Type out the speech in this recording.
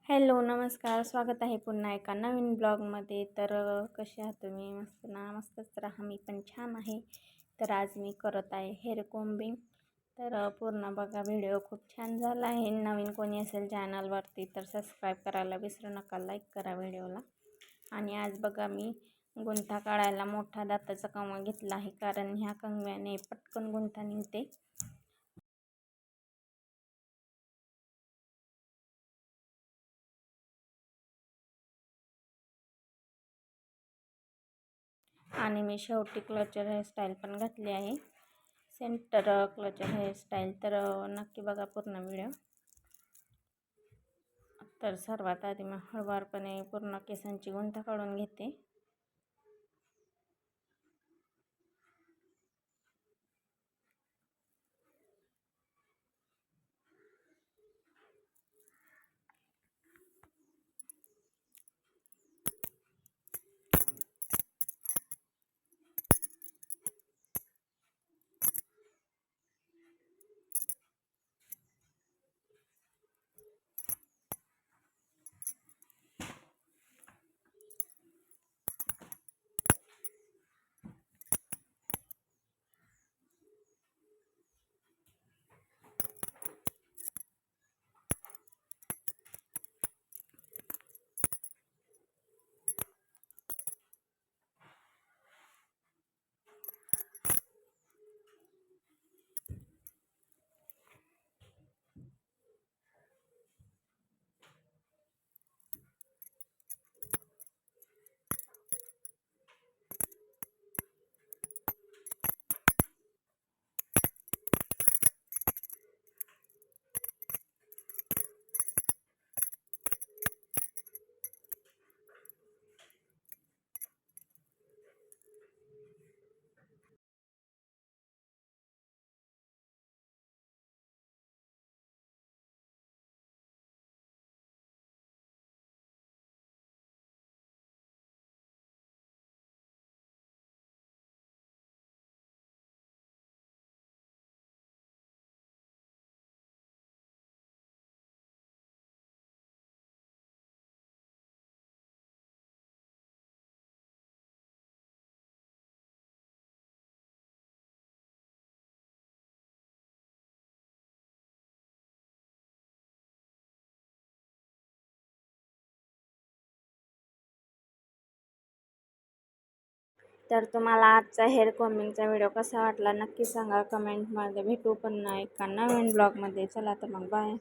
Hello, नमस्कार. स्वागत आहे पुन्हा एका नवीन ब्लॉगमध्ये. तर कसे आहात तुम्ही? मस्त ना? मस्तच राहा. मी पण छान आहे. तर आज मी करत आहे हेअर कोम्बिंग. तर पूर्ण बघा, व्हिडिओ खूप छान झाला आहे. नवीन कोणी असेल चॅनलवरती तर सबस्क्राईब करायला विसरू नका, लाईक करा व्हिडिओला. आणि आज बघा, मी गुंता काढायला मोठा दाताचा कंगवा घेतला आहे, कारण ह्या कंगव्याने पटकन गुंता निघते. आणि मी शेवटी क्लचर हेअरस्टाईल पण घातली आहे, सेंटर क्लचर हेअरस्टाईल. तर नक्की बघा पूर्ण व्हिडिओ. तर सर्वात आधी मी हळूवारपणे पूर्ण केसांची गुंता काढून घेते. तर तुम्हाला आजचा हेअर कोम्बिंगचा व्हिडिओ कसा वाटला नक्की सांगा कमेंटमध्ये. भेटू पुन्हा एका नवीन ब्लॉगमध्ये. चला तर मग, बाय.